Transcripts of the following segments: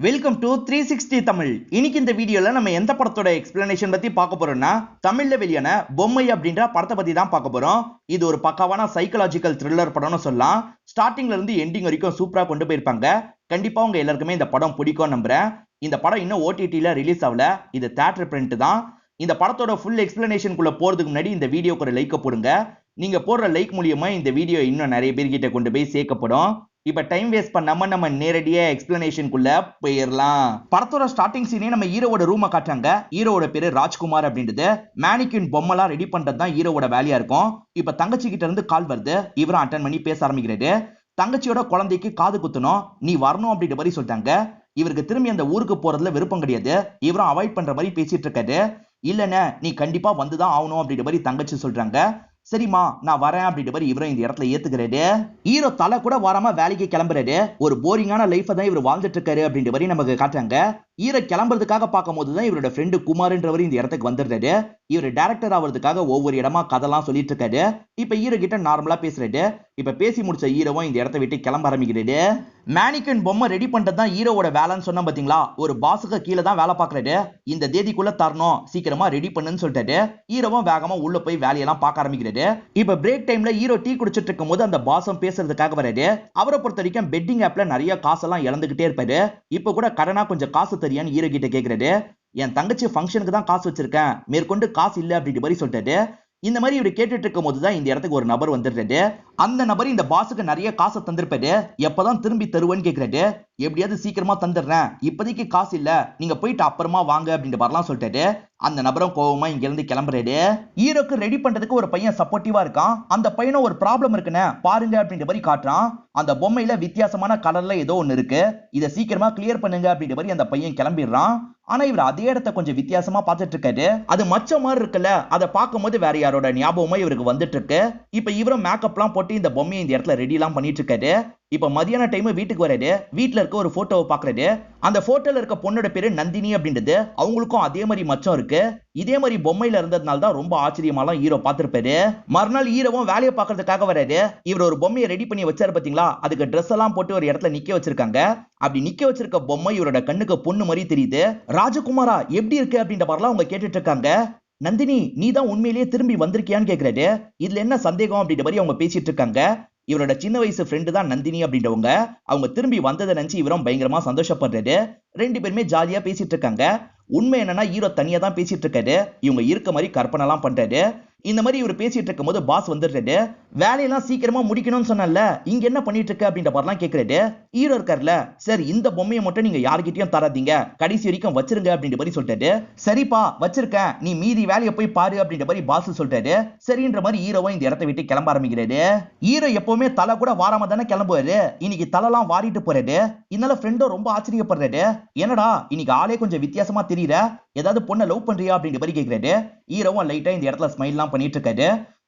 Welcome to 360 Tamil. இன்னைக்கு இந்த வீடியோல நம்ம எந்த படத்தோட எக்ஸ்பிளனேஷன் பத்தி பார்க்க போறோம்னா, தமிழ்ல வெளியான பொம்மை அப்படின்ற படத்தை பத்தி தான் பார்க்க போறோம். இது ஒரு பக்காவான சைக்காலஜிக்கல் த்ரில்லர் படம்னு சொல்லலாம். ஸ்டார்டிங்ல இருந்து எண்டிங் வரைக்கும் சூப்பரா கொண்டு போயிருப்பாங்க. கண்டிப்பா உங்க எல்லாருக்குமே இந்த படம் பிடிக்கும் நம்புறேன். இந்த படம் இன்னும் OTT-ல ரிலீஸ் ஆகல. இது தியேட்டர் பிரிண்ட் தான். இந்த படத்தோட ஃபுல் எக்ஸ்பிளனேஷனுக்குள்ள போறதுக்கு முன்னாடி இந்த வீடியோக்கு ஒரு லைக் போடுங்க. நீங்க போடுற லைக் மூலியமா இந்த வீடியோ இன்னும் நிறைய பேர்கிட்ட கொண்டு போய் சேர்க்கப்படும். இப்ப டைம் வேஸ்ட் பண்ணாம நம்ம நேரடியா எக்ஸ்பிளனேஷனுக்குள்ள போயிடலாம். படத்தோட ஸ்டார்டிங் சீனே நம்ம ஹீரோவோட ரூமை காட்டுறாங்க. ஹீரோவோட பேரு ராஜ்குமார் அப்படின்றது. மேனிக்வின் பொம்மைலாம் ரெடி பண்றது தான் ஹீரோவோட வேலையா இருக்கும். இப்ப தங்கச்சி கிட்ட இருந்து கால் வருது. இவரும் அட்டன் பண்ணி பேச ஆரம்பிக்கிறாரு. தங்கச்சியோட குழந்தைக்கு காது குத்தணும், நீ வரணும் அப்படின்ற மாதிரி சொல்லிட்டாங்க. இவருக்கு திரும்பி அந்த ஊருக்கு போறதுல விருப்பம் கிடையாது. இவரும் அவாய்ட் பண்ற மாதிரி பேசிட்டு இருக்காரு. இல்லன்னு நீ கண்டிப்பா வந்துதான் ஆகணும் அப்படின்ற மாதிரி தங்கச்சி சொல்றாங்க. சரிம்மா நான் வரேன் அப்படின்ற மாதிரி இவரும் இந்த இடத்துல ஏத்துக்கிறாரு. ஹீரோ தலை கூட வராம வேலைக்கு கிளம்புறாரு. ஒரு போரிங்கான லைஃப் தான் இவர் வாழ்ந்துட்டு இருக்காரு அப்படின்ற மாதிரி நமக்கு காட்டுறாங்க. ஹீரோ கிளம்புறதுக்காக பார்க்கும் போதுதான் இவரோட ஃப்ரெண்டு குமார்ன்றவர் இந்த இடத்துக்கு வந்துடுறாரு. இவர் டைரக்டர் ஆகிறதுக்காக ஒவ்வொரு இடமா கதெல்லாம் சொல்லிட்டு இருக்காரு. இப்ப ஹீரோ கிட்ட நார்மலா பேசுறாரு. இப்ப பேசி முடிச்ச ஹீரோவும் இந்த இடத்தை விட்டு கிளம்ப ஆரம்பிக்கிறாரு. மேனிக்வின் பொம்மை ரெடி பண்றது தான் ஹீரோவோட வேலைன்னு சொன்னா பாத்தீங்களா, ஒரு பாஸுக்கு கீழே தான் வேலை பாக்குறாரு. இந்த தேதிக்குள்ள தரணும், சீக்கிரமா ரெடி பண்ணுன்னு சொல்லிட்டாரு. ஹீரோவும் வேகமா உள்ள போய் வேலையெல்லாம் பார்க்க ஆரம்பிக்கிறாரு. இப்ப பிரேக் டைம்ல ஹீரோ டீ குடிச்சிட்டு இருக்கும் போது அந்த பாஸும் பேசுறதுக்காக வராரு. அவரை பொறுத்த வரைக்கும் பெட்டிங் ஆப்ல நிறைய காசெல்லாம் இழந்துகிட்டே இருப்பாரு. இப்ப கூட கடனா கொஞ்சம் காசு தெரியான்னு ஹீரோ கிட்ட கேக்குறாரு. என் தங்கச்சி ஃபங்க்ஷனுக்கு தான் காசு வச்சிருக்கேன், மேற்கொண்டு காசு இல்ல அப்படின்ற மாதிரி சொல்லிட்டாரு. இந்த மாதிரி இவர் கேட்டுட்டு இருக்கும் போதுதான் இந்த இடத்துக்கு ஒரு நபர் வந்துடுறாரு. அந்த நபர் இந்த பாஸுக்கு நிறைய காசை தந்திருப்பாரு. எப்பதான் திரும்பி தருவேன்னு கேக்குறாரு. எப்படியாவது சீக்கிரமா தந்துடுறேன், இப்போதைக்கு காசு இல்ல, நீங்க போயிட்டு அப்புறமா வாங்க அப்படின்ற மாதிரிலாம் சொல்லிட்டாரு. அந்த நபரும் கோவமா இங்க இருந்து கிளம்புறாரு. ஹீரோக்கு ரெடி பண்றதுக்கு ஒரு பையன் சப்போர்ட்டிவா இருக்கான். அந்த பையனும் ஒரு ப்ராப்ளம் இருக்குன்னு பாருங்க அப்படின்ற மாதிரி காட்டுறான். அந்த பொம்மையில வித்தியாசமான கலர்ல ஏதோ ஒண்ணு இருக்கு, இதை சீக்கிரமா கிளியர் பண்ணுங்க அப்படின்ற மாதிரி அந்த பையன் கிளம்பிடுறான். ஆனா இவர் அதே இடத்த கொஞ்சம் வித்தியாசமா பார்த்துட்டு இருக்காரு. அது மச்ச மாதிரி இருக்குல்ல, அதை பார்க்கும் போது வேற யாரோட ஞாபகமா இவருக்கு வந்துட்டு இருக்கு. இப்ப இவரும் மேக்கப்லாம் போட்டு இந்த பொம்மையை இந்த இடத்துல ரெடி எல்லாம் பண்ணிட்டு இருக்காரு. இப்ப மதியான டைம் வீட்டுக்கு வராரு. வீட்டுல இருக்க ஒரு போட்டோவை பாக்குறாரு. அந்த போட்டோல இருக்க பொண்ணோட பேரு நந்தினி அப்படின்றது. அவங்களுக்கும் அதே மாதிரி மச்சம் இருக்கு. இதே மாதிரி பொம்மையில இருந்ததுனால தான் ரொம்ப ஆச்சரியமாலாம் ஹீரோ பார்த்திருப்பாரு. மறுநாள் ஹீரோவும் வேலையை பார்க்கறதுக்காக வராரு. இவர் ஒரு பொம்மையை ரெடி பண்ணி வச்சாரு பாத்தீங்களா, அதுக்கு ட்ரெஸ் எல்லாம் போட்டு ஒரு இடத்துல நிக்க வச்சிருக்காங்க. அப்படி நிக்க வச்சிருக்க பொம்மை இவரோட கண்ணுக்கு பொண்ணு மாதிரி தெரியுது. ராஜகுமாரா எப்படி இருக்கு அப்படின்ற மாதிரிலாம் அவங்க கேட்டுட்டு இருக்காங்க. நந்தினி நீ தான் உண்மையிலேயே திரும்பி வந்திருக்கியான்னு கேக்குறாரு. இதுல என்ன சந்தேகம் அப்படின்ற மாதிரி அவங்க பேசிட்டு இருக்காங்க. இவரோட சின்ன வயசு ஃப்ரெண்டு தான் நந்தினி அப்படின்றவங்க. அவங்க திரும்பி வந்ததை நினைச்சு இவரும் பயங்கரமா சந்தோஷப்படுறாரு. ரெண்டு பேருமே ஜாலியா பேசிட்டு இருக்காங்க. உண்மை என்னன்னா ஹீரோ தனியா தான் பேசிட்டு இருக்காரு. இவங்க இருக்க மாதிரி கற்பனை எல்லாம் பண்றாரு. இந்த மாதிரி இவர் பேசிட்டு இருக்கும் போது பாஸ் வந்துடுறாரு. வேலையெல்லாம் சீக்கிரமா முடிக்கணும்னு சொன்னல, இங்க என்ன பண்ணிட்டு இருக்க அப்படின்ற மாதிரிலாம் கேக்குறாரு. ஹீரோ இருக்காருல, சரி இந்த பொம்மையை மட்டும் நீங்க யாருக்கிட்டையும் தராதீங்க, கடைசி வரைக்கும் வச்சிருங்க அப்படின்ற மாதிரி சொல்லிட்டாரு. சரிப்பா வச்சிருக்கேன், நீ மீதி வேலையை போய் பாரு அப்படின்ற மாதிரி பாஸ் சொல்லிட்டாரு. சரின்ற மாதிரி ஹீரோவும் இந்த இடத்தை விட்டு கிளம்ப ஆரம்பிக்கிறாரு. ஹீரோ எப்பவுமே தலை கூட வாராம தானே கிளம்புவாரு. இன்னைக்கு தலைலாம் வாரிட்டு போறாரு. இதனால ஃப்ரெண்டும் ரொம்ப ஆச்சரியப்படுறாரு. என்னடா இன்னைக்கு ஆளே கொஞ்சம் வித்தியாசமா தெரியற, ஏதாவது பொண்ணை லவ் பண்றியா அப்படின்ற மாதிரி கேக்குறாரு. ஹீரோவும் லைட்டா இந்த இடத்துல ஸ்மைல்லாம் பண்ணிட்டு இருக்காரு.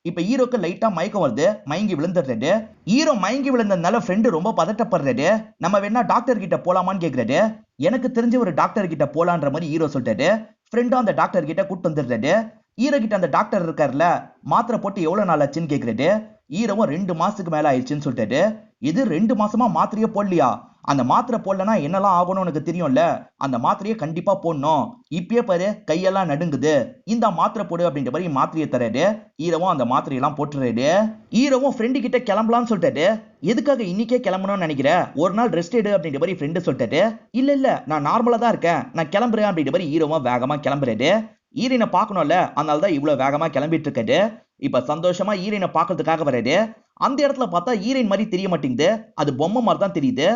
இப்ப ஹீரோக்கு லைட்டா மயக்கம் வருது, மயங்கி விழுந்துடுறாரு. ஹீரோ மயங்கி விழுந்ததுனால ஃப்ரெண்டு ரொம்ப பதட்டப்படுறாரு. நம்ம வேணா டாக்டர் கிட்ட போலாமான்னு கேக்குறாரு. எனக்கு தெரிஞ்ச ஒரு டாக்டர் கிட்ட போலான்ற மாதிரி ஹீரோ சொல்லிட்டாரு. ஃப்ரெண்டும் அந்த டாக்டர் கிட்ட கூட்டு வந்துடுறாரு. ஹீரோ கிட்ட அந்த டாக்டர் இருக்காருல்ல, மாத்திரை போட்டு எவ்வளவு நாள் ஆச்சுன்னு கேக்குறாரு. ஹீரோவும் 2 மாசத்துக்கு மேல ஆயிடுச்சுன்னு சொல்லிட்டாரு. இது 2 மாசமா மாத்திரையே போடலையா? அந்த மாத்திரை போடலன்னா என்னெல்லாம் ஆகணும்னு உனக்கு தெரியும்ல, அந்த மாத்திரையை கண்டிப்பா போடணும். இப்பயே பாரு கையெல்லாம் நடுங்குது, இந்த மாத்திரை போடு அப்படின்ற மாதிரி மாத்திரையை தராரு. ஹீரோவும் அந்த மாத்திரையெல்லாம் போட்டுறாரு. ஹீரோவும் ஃப்ரெண்டு கிட்ட கிளம்பலாம்னு சொல்லிட்டாரு. எதுக்காக இன்னைக்கே கிளம்பணும்னு நினைக்கிறேன், ஒரு நாள் ரெஸ்ட் எடு அப்படின்ற மாதிரி ஃப்ரெண்டு சொல்லிட்டாரு. இல்ல நான் நார்மலா தான் இருக்கேன், நான் கிளம்புறேன் அப்படின்ற மாதிரி ஹீரோவும் வேகமா கிளம்புறாரு. ஹீரோனை பார்க்கணும்ல, அதனாலதான் இவ்வளவு வேகமா கிளம்பிட்டு இருக்காரு. இப்ப சந்தோஷமா ஹீரோனை பார்க்கறதுக்காக வராரு. அந்த இடத்துல பார்த்தா ஹீரோயின் மாதிரி தெரிய மாட்டேங்குது, அது பொம்மை மாதிரி தான் தெரியுது.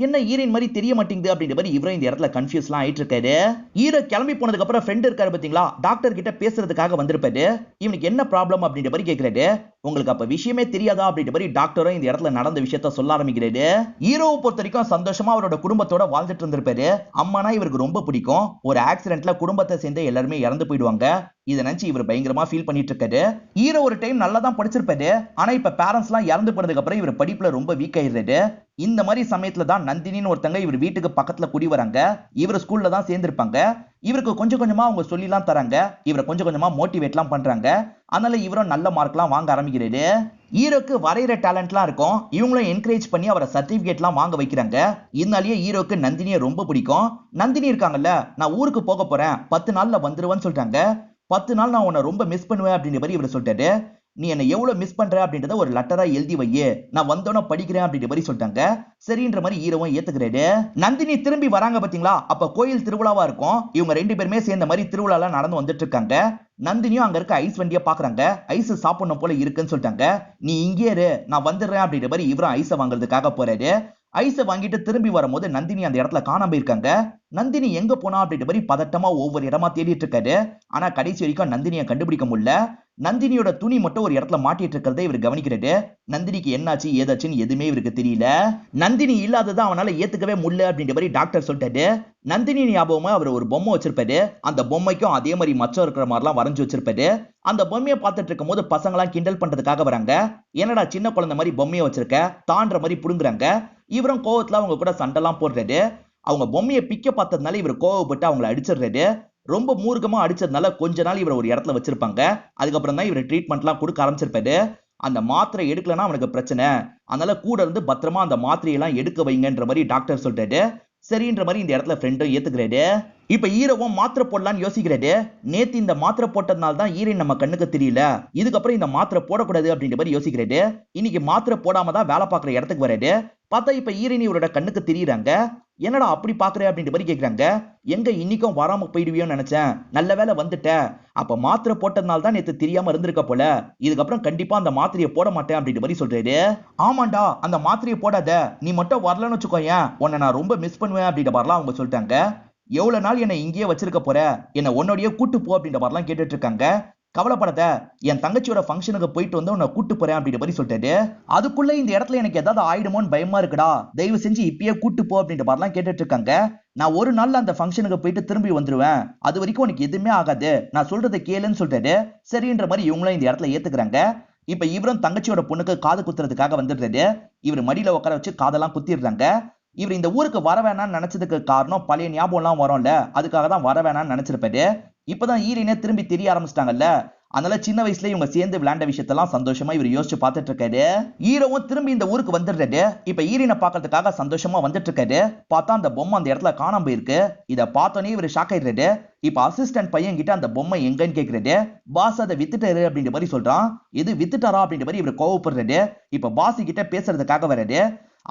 என்ன ஹீரோயின் மாதிரி தெரிய மாட்டேங்குது அப்படின்ற மாதிரி இவரும் இந்த இடத்துல கன்ஃபியூஸ்லாம் ஆயிட்டு இருக்காரு. ஹீரோ கிளம்பி போனதுக்கு அப்புறம் ஃப்ரெண்ட் இருக்காரு பாத்தீங்களா, டாக்டர் கிட்ட பேசுறதுக்காக வந்திருப்பாரு. இவனுக்கு என்ன ப்ராப்ளம் அப்படின்ற மாதிரி கேக்குறாரு. உங்களுக்கு அப்ப விஷயமே தெரியாதா அப்படின்ற மாதிரி டாக்டரும் இந்த இடத்துல நடந்த விஷயத்த சொல்ல ஆரம்பிக்கிறாரு. ஹீரோவை பொறுத்த வரைக்கும் சந்தோஷமா அவரோட குடும்பத்தோட வாழ்ந்துட்டு இருந்திருப்பாரு. அம்மானா இவருக்கு ரொம்ப பிடிக்கும். ஒரு ஆக்சிடென்ட்ல குடும்பத்தை சேர்ந்து எல்லாருமே இறந்து போயிடுவாங்க. இதை நினைச்சு இவர் பயங்கரமா ஃபீல் பண்ணிட்டு இருக்காரு. ஹீரோ ஒரு டைம் நல்லா தான் படிச்சிருப்பாரு. ஆனா இப்ப பேரண்ட்ஸ் எல்லாம் இறந்து போனதுக்கு அப்புறம் இவர் படிப்புல ரொம்ப வீக் ஆயிடுறாரு. இந்த மாதிரி சமயத்துல தான் நந்தினின்னு ஒருத்தங்க இவர் வீட்டுக்கு பக்கத்துல குடி வராங்க. இவர் ஸ்கூல்ல தான் சேர்ந்திருப்பாங்க. இவருக்கு கொஞ்சம் கொஞ்சமா அவங்க சொல்லிலாம் தராங்க, இவரை கொஞ்சம் கொஞ்சமா மோட்டிவேட்லாம் பண்றாங்க. அதனால இவரும் நல்ல மார்க்லாம் வாங்க ஆரம்பிக்கிறாரு. ஹீரோக்கு வரைகிற டேலண்ட்லாம் இருக்கும், இவங்களும் என்கரேஜ் பண்ணி அவரை சர்டிபிகேட்லாம் வாங்க வைக்கிறாங்க. இதனாலேயே ஹீரோக்கு நந்தினியை ரொம்ப பிடிக்கும். நந்தினி இருக்காங்கல்ல, நான் ஊருக்கு போக போறேன், 10 நாள்ல வந்துருவேன்னு சொல்லிட்டாங்க. 10 நாள் நான் உன்னை ரொம்ப மிஸ் பண்ணுவேன் அப்படின்ற மாதிரி இவர் சொல்லிட்டாரு. நீ என்ன எவ்வளவு மிஸ் பண்ற அப்படின்றத ஒரு லெட்டரா எழுதி வையே, நான் வந்தோன்னு படிக்கிறேன் அப்படின்ற மாதிரி சொல்லிட்டாங்க. சரின்ற மாதிரி ஹீரோவும் ஏத்துக்கிறாரு. நந்தினி திரும்பி வராங்க பாத்தீங்களா, அப்ப கோயில் திருவிழாவா இருக்கும். இவங்க 2 பேருமே சேர்ந்த மாதிரி திருவிழால நடந்து வந்துட்டு இருக்காங்க. நந்தினியும் அங்க இருக்க ஐஸ் வண்டியை பாக்குறாங்க. ஐஸ் சாப்பிடணும் போல இருக்குன்னு சொல்லிட்டாங்க. நீ இங்கே இரு, நான் வந்துடுறேன் அப்படின்ற மாதிரி இவரும் ஐஸை வாங்குறதுக்காக போறாரு. ஐஸை வாங்கிட்டு திரும்பி வரும்போது நந்தினி அந்த இடத்துல காணாம போயிருக்காங்க. நந்தினி எங்க போனா அப்படின்ற மாதிரி பதட்டமா ஒவ்வொரு இடமா தேடிட்டு இருக்காரு. ஆனா கடைசி வரைக்கும் நந்தினியை கண்டுபிடிக்க முடியல. நந்தினியோட துணி மட்டும் ஒரு இடத்துல மாட்டிட்டு இருக்கிறத இவர் கவனிக்கிறாரு. நந்தினிக்கு என்னாச்சு ஏதாச்சுன்னு எதுவுமே இவருக்கு தெரியல. நந்தினி இல்லாததான் அவனால ஏத்துக்கவே முடியல அப்படின்ற மாதிரி டாக்டர் சொல்லிட்டாரு. நந்தினி ஞாபகமா அவர் ஒரு பொம்மை வச்சிருப்பாரு. அந்த பொம்மைக்கும் அதே மாதிரி மச்சம் இருக்கிற மாதிரிலாம் வரைஞ்சு வச்சிருப்பாரு. அந்த பொம்மையை பார்த்துட்டு இருக்கும் போது பசங்களாம் கிண்டல் பண்றதுக்காக வராங்க. என்னடா சின்ன குழந்தை மாதிரி பொம்மையை வச்சிருக்க, தான்ற மாதிரி புடுங்குறாங்க. இவரும் கோவத்துல அவங்க கூட சண்டைலாம் போடுறாரு. அவங்க பொம்மையை பிக்க பார்த்ததுனால இவர் கோவப்பட்டு அவங்களை அடிச்சிடுறாரு. ரொம்ப மூர்க்கமா அடிச்சதுனால கொஞ்ச நாள் இவர் ஒரு இடத்துல வச்சிருப்பாங்க. அதுக்கப்புறம் தான் இவர் ட்ரீட்மெண்ட்லாம் கொடுக்க ஆரம்பிச்சிருப்பாரு. அந்த மாத்திரை எடுக்கலன்னா அவனுக்கு பிரச்சனை, அதனால கூட இருந்து பத்திரமா அந்த மாத்திரையெல்லாம் எடுக்க வைங்கன்ற மாதிரி டாக்டர் சொல்றாரு. சரின்ற மாதிரி இந்த இடத்துல ஃப்ரெண்டும் ஏத்துக்கிறாரு. இப்ப ஹீரோவும் மாத்திரை போடலான்னு யோசிக்கிறாரு. நேத்து இந்த மாத்திரை போட்டதுனால தான் ஹீரோயின் நம்ம கண்ணுக்கு தெரியல, இதுக்கப்புறம் இந்த மாத்திரை போடக்கூடாது அப்படின்ற மாதிரி யோசிக்கிறாரு. இன்னைக்கு மாத்திரை போடாம தான் வேலை பார்க்குற இடத்துக்கு வராரு. பார்த்தா இப்ப ஹீரோயின் இவரோட கண்ணுக்கு தெரியறாங்க. என்னடா அப்படி பாக்குற அப்படின்ற மாதிரி கேக்குறாங்க. எங்க இன்னைக்கும் வராம போயிடுவியோன்னு நினைச்சேன், நல்ல வேலை வந்துட்ட. அப்ப மாத்திரை போட்டதுனால தான் நேத்து தெரியாம இருந்திருக்க போல, இதுக்கப்புறம் கண்டிப்பா அந்த மாத்திரையை போட மாட்டேன் அப்படின்ற மாதிரி சொல்றாரு. ஆமாண்டா, அந்த மாத்திரையை போடாத, நீ மட்டும் வரலன்னு வச்சுக்கோயேன், உன்னை நான் ரொம்ப மிஸ் பண்ணுவேன் அப்படின்ற மாதிரிலாம் அவங்க சொல்லிட்டாங்க. எவ்வளவு நாள் என்னை இங்கேயே வச்சிருக்க போற, என்னை உன்னோடய கூட்டு போ அப்படின்ற மாதிரிலாம் கேட்டுட்டு இருக்காங்க. கவலைப்படாத, என் தங்கச்சியோட ஃபங்க்ஷனுக்கு போயிட்டு வந்து உன்னை கூட்டு போறேன் அப்படின்ற மாதிரி சொல்லிட்டாரு. அதுக்குள்ள இந்த இடத்துல எனக்கு ஏதாவது ஆயிடுமோன்னு பயமா இருக்குடா, தயவு செஞ்சு இப்பயே கூட்டு போ அப்படின்ற மாதிரிலாம் கேட்டுட்டு இருக்காங்க. நான் ஒரு நாள்ல அந்த ஃபங்க்ஷனுக்கு போயிட்டு திரும்பி வந்துருவேன், அது வரைக்கும் உனக்கு எதுவுமே ஆகாது, நான் சொல்றதை கேளுன்னு சொல்லிட்டாரு. சரின்ற மாதிரி இவங்களும் இந்த இடத்துல ஏத்துக்கிறாங்க. இப்ப இவரும் தங்கச்சியோட பொண்ணுக்கு காது குத்துறதுக்காக வந்துடுறாரு. இவர் மடியில உட்கார வச்சு காதெல்லாம் குத்திடுறாங்க. இவர் இந்த ஊருக்கு வர வேணாம்னு நினைச்சதுக்கு காரணம் பழைய ஞாபகம் எல்லாம் வரும்ல, அதுக்காக தான் வர வேணாம்னு நினைச்சிருப்பாரு. இப்பதான் ஹீரோயினே திரும்பி தெரிய ஆரம்பிச்சிட்டாங்கல்ல, அதனால சின்ன வயசுல இவங்க சேர்ந்து விளையாண்ட விஷயத்தெல்லாம் சந்தோஷமா இவர் யோசிச்சு பார்த்துட்டு இருக்காரு. ஹீரோவும் திரும்பி இந்த ஊருக்கு வந்துடுறாரு. இப்ப ஹீரோயினை பார்க்கறதுக்காக சந்தோஷமா வந்துட்டு இருக்காரு. பார்த்தா அந்த பொம்மை அந்த இடத்துல காணாம போயிருக்கு. இதை பார்த்தோன்னே இவர் ஷாக் ஆயிடுறாரு. இப்ப அசிஸ்டன்ட் பையன் கிட்ட அந்த பொம்மை எங்கன்னு கேக்குறாரு. பாஸ் அதை வித்துட்டாரு அப்படின்ற மாதிரி சொல்றான். இது வித்துட்டாரா அப்படின்ற மாதிரி இவர் கோவப்படுறாரு. இப்ப பாஸ் கிட்ட பேசுறதுக்காக வராரு.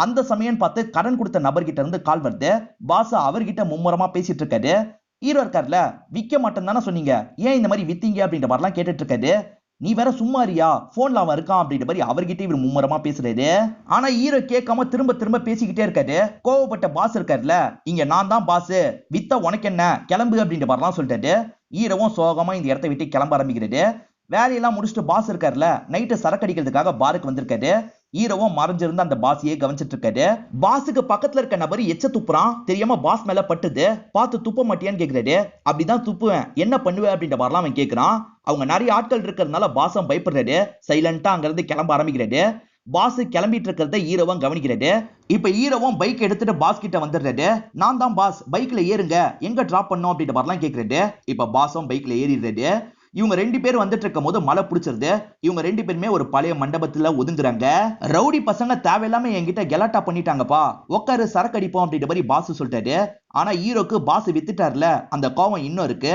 அந்த சமயம் பார்த்து கடன் கொடுத்த நபர்கிட்ட இருந்து கால் வருது. பாஸ் அவர்கிட்ட மும்முரமா பேசிட்டு இருக்காரு. ஹீரோ இருக்காருல, விக்க மாட்டேன்னு தானே சொன்னீங்க, ஏன் இந்த மாதிரி வித்தீங்க அப்படின்ற மாதிரிலாம் கேட்டுட்டு இருக்காரு. நீ வேற சும்மாரியா, போன்ல அவன் இருக்கான் அப்படின்ற மாதிரி அவர்கிட்ட இவர் மும்முரமா பேசுறாரு. ஆனா ஹீரோ கேட்காம திரும்ப திரும்ப பேசிக்கிட்டே இருக்காரு. கோவப்பட்ட பாஸ் இருக்காருல, இங்க நான் தான் பாஸ், வித்த உனக்கு என்ன, கிளம்பு அப்படின்ற மாதிரிலாம் சொல்லிட்டாரு. ஹீரோவும் சோகமா இந்த இடத்த விட்டு கிளம்ப ஆரம்பிக்கிறாரு. வேலையெல்லாம் முடிச்சுட்டு பாஸ் இருக்காருல, நைட்டு சரக்கு அடிக்கிறதுக்காக பாருக்கு வந்திருக்காரு. ஹீரோவும் மறைஞ்சிருந்து அந்த பாஸையே கவனிச்சிட்டு இருக்காரு. பாஸுக்கு பக்கத்துல இருக்க நபர் எச்ச துப்புறான். தெரியாம பாஸ் மேல பட்டுது. பார்த்து துப்ப மாட்டியான்னு கேக்குறாரு. அப்படிதான் துப்புவேன், என்ன பண்ணுவேன் அப்படின்ற மாதிரிலாம் அவன் கேக்குறான். அவங்க நிறைய ஆட்கள் இருக்கிறதுனால பாஸும் பயப்படுறாரு. சைலண்டா அங்க இருந்து கிளம்ப ஆரம்பிக்கிறாரு. பாஸ் கிளம்பிட்டு இருக்கிறத ஹீரோவும் கவனிக்கிறாரு. இப்ப ஹீரோவும் பைக் எடுத்துட்டு பாஸ் கிட்ட வந்துடுறாரு. நான் தான் பாஸ், பைக்ல ஏறுங்க, எங்க டிராப் பண்ணோம் அப்படின்ற மாதிரிலாம் கேக்குறாரு. இப்ப பாஸும் பைக்ல ஏறிடுறாரு. இவங்க 2 பேரும் வந்துட்டு இருக்கும் போது மழை பிடிச்சிருது. இவங்க 2 பேருமே ஒரு பழைய மண்டபத்துல ஒதுங்குறாங்க. ரவுடி பசங்க தேவையில்லாம என்கிட்ட கெலாட்டா பண்ணிட்டாங்கப்பா, உட்காரு சரக்கு அடிப்போம் அப்படின்ற மாதிரி பாஸ் சொல்லிட்டாரு. ஆனா ஹீரோக்கு பாஸ் வித்துட்டார்ல, அந்த கோவம் இன்னும் இருக்கு.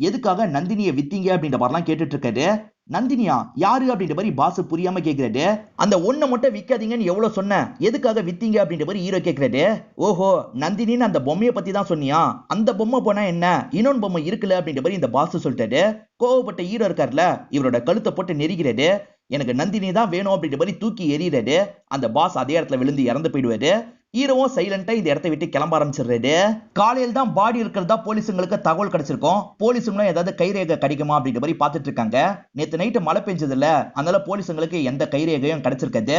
எதுக்காக நந்தினியை வித்தீங்க அப்படின்ற மாதிரிலாம் கேட்டுட்டு இருக்காரு. நந்தினியா யாரு அப்படின்ற மாதிரி பாஸ் புரியாம கேக்குறாரு. அந்த ஒண்ணை மட்டும் விக்காதீங்கன்னு எவ்வளவு சொன்ன, எதுக்காக வித்தீங்க அப்படின்ற மாதிரி ஹீரோ கேக்குறாரு. ஓஹோ, நந்தினின்னு அந்த பொம்மையை பத்தி தான் சொன்னியா, அந்த பொம்மை போனா என்ன, இன்னொன்னு பொம்மை இருக்குல்ல அப்படின்ற மாதிரி இந்த பாஸ் சொல்லிட்டாரு. கோவப்பட்ட ஹீரோ இருக்காருல, இவரோட கழுத்தை போட்டு நெரிக்கிறாரு. எனக்கு நந்தினி தான் வேணும் அப்படின்ற மாதிரி தூக்கி எறிகிறாரு. அந்த பாஸ் அதே இடத்துல விழுந்து இறந்து போயிடுவாரு. ஹீரோவும் சைலண்டா இந்த இடத்தை விட்டு கிளம்ப ஆரம்பிச்சிடுறாரு. காலையில் தான் பாடி இருக்கிறதா போலீஸுங்களுக்கு தகவல் கிடைச்சிருக்கும். போலீஸுங்களும் ஏதாவது கைரேகை கிடைக்குமா அப்படின்ற மாதிரி பார்த்துட்டு இருக்காங்க. நேத்து நைட்டு மழை பெஞ்சது இல்ல, அதனால போலீஸுங்களுக்கு எந்த கைரேகையும் கிடைச்சிருக்காது.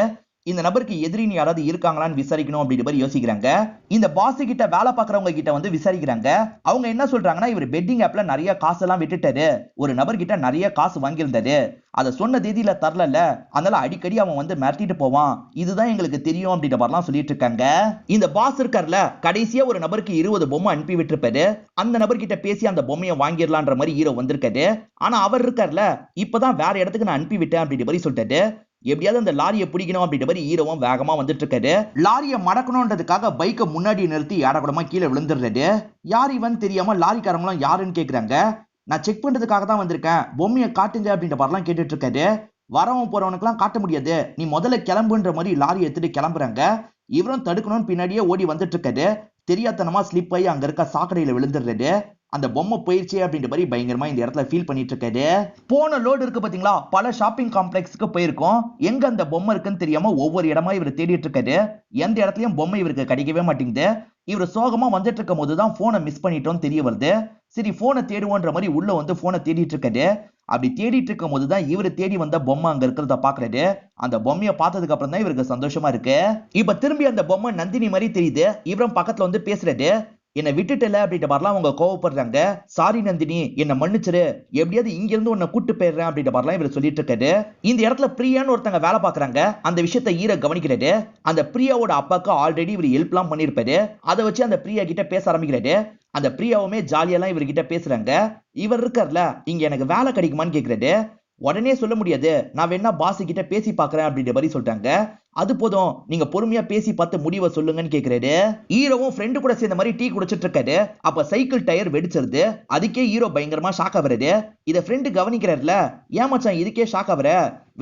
இந்த நபருக்கு எதிரின்னு யாராவது இருக்காங்களான்னு விசாரிக்கணும் அப்படின்ற மாதிரி யோசிக்கிறாங்க. இந்த பாஸ் கிட்ட வேலை பார்க்கறவங்க கிட்ட வந்து விசாரிக்கிறாங்க. அவங்க என்ன சொல்றாங்கன்னா, இவர் பெட்டிங் ஆப்ல நிறைய காசெல்லாம் விட்டுட்டாரு, ஒரு நபர் கிட்ட நிறைய காசு வாங்கியிருந்தாரு, அதை சொன்ன தேதியில தரல, அதனால அடிக்கடி அவன் வந்து மிரட்டிட்டு போவான், இதுதான் எங்களுக்கு தெரியும் அப்படின்ற மாதிரிலாம் சொல்லிட்டு இருக்காங்க. இந்த பாஸ் இருக்கார்ல, கடைசியா ஒரு நபருக்கு 20 பொம்மை அனுப்பி விட்டுருப்பாரு, அந்த நபர்கிட்ட பேசி அந்த பொம்மையை வாங்கிடலான்ற மாதிரி ஹீரோ வந்திருக்காரு. ஆனா அவர் இருக்கார்ல, இப்பதான் வேற இடத்துக்கு நான் அனுப்பி விட்டேன் அப்படின்ற மாதிரி சொல்லிட்டாரு. எப்படியாவது அந்த லாரியை பிடிக்கணும் அப்படின்ற மாதிரி ஹீரோவும் வேகமா வந்துட்டு இருக்காரு. லாரியை மடக்கணும்ன்றதுக்காக பைக்கை முன்னாடி நிறுத்தி ஏடக்கூடமா கீழே விழுந்துடுறாரு. யார் இவன் தெரியாம லாரிக்காரங்களும் யாருன்னு கேக்குறாங்க. நான் செக் பண்றதுக்காக தான் வந்திருக்கேன், பொம்மையை காட்டுங்க அப்படின்ற மாதிரிலாம் கேட்டுட்டு இருக்காரு. வரவன் போறவனுக்குலாம் காட்ட முடியாது, நீ முதல்ல கிளம்புன்ற மாதிரி லாரி எடுத்துட்டு கிளம்புறாங்க. இவரும் தடுக்கணும்னு பின்னாடியே ஓடி வந்துட்டு இருக்காரு. தெரியாதனமா ஸ்லிப் ஆகி அங்க இருக்க சாக்கடையில விழுந்துடுறாரு. அந்த பொம்மை போயிடுச்சு அப்படின்ற மாதிரி பயங்கரமா இந்த இடத்துல ஃபீல் பண்ணிட்டு இருக்காரு. போன லோடு இருக்கு பாத்தீங்களா, பல ஷாப்பிங் காம்ப்ளெக்ஸ்க்கு போயிருக்கோம், எங்க அந்த பொம்மை இருக்குன்னு தெரியாம ஒவ்வொரு இடமா இவர் தேடிட்டு இருக்காரு. எந்த இடத்துலயும் பொம்மை இவருக்கு கிடைக்கவே மாட்டேங்குது. இவர் சோகமா வந்துட்டு இருக்கும் போதுதான் போனை மிஸ் பண்ணிட்டோம் தெரிய வருது. சரி போனை தேடுவோன்ற மாதிரி உள்ள வந்து போனை தேடிட்டு இருக்காரு. அப்படி தேடிட்டு இருக்கும் போதுதான் இவரு தேடி வந்த பொம்மை அங்க இருக்கிறத பாக்குறாரு. அந்த பொம்மையை பார்த்ததுக்கு அப்புறம் தான் இவருக்கு சந்தோஷமா இருக்கு. இப்ப திரும்பி அந்த பொம்மை நந்தினி மாதிரி தெரியுது. இவரும் பக்கத்துல வந்து பேசுறாரு. என்னை விட்டுட்டல அப்படின்ற மாதிரிலாம் அவங்க கோவப்படுறாங்க. சாரி நந்தினி, என்ன மன்னிச்சிரு, எப்படியாவது இங்க இருந்து உன்னை கூட்டு போயிடுறேன் அப்படின்ற மாதிரிலாம் இவர் சொல்லிட்டு இருக்காரு. இந்த இடத்துல பிரியான்னு ஒருத்தங்க வேலை பாக்குறாங்க. அந்த விஷயத்தை ஈர கவனிக்கிறாரு. அந்த பிரியாவோட அப்பாக்கு ஆல்ரெடி இவர் ஹெல்ப்லாம் பண்ணிருப்பாரு. அதை வச்சு அந்த பிரியா கிட்ட பேச ஆரம்பிக்கிறாரு. அந்த பிரியாவுமே ஜாலியெல்லாம் இவர்கிட்ட பேசுறாங்க. இவர் இருக்கார்ல, இங்க எனக்கு வேலை கிடைக்குமான்னு கேக்குறாரு. உடனே சொல்ல முடியாது, நான் வேணா பாஸ் கிட்ட பேசி பாக்குறேன் அப்படின்ற மாதிரி சொல்றாங்க. அது போதும், நீங்க பொறுமையா பேசி பார்த்து முடிவை சொல்லுங்கன்னு கேக்குறாரு. ஹீரோவும் ஃப்ரெண்டு கூட சேர்ந்த மாதிரி டீ குடிச்சிட்டு இருக்காரு. அப்ப சைக்கிள் டயர் வெடிச்சிருது. அதுக்கே ஹீரோ பயங்கரமா ஷாக் ஆகுறாரு. இத ஃப்ரெண்டு கவனிக்கிறாருல, ஏன் மச்சான் இதுக்கே ஷாக் ஆகுற,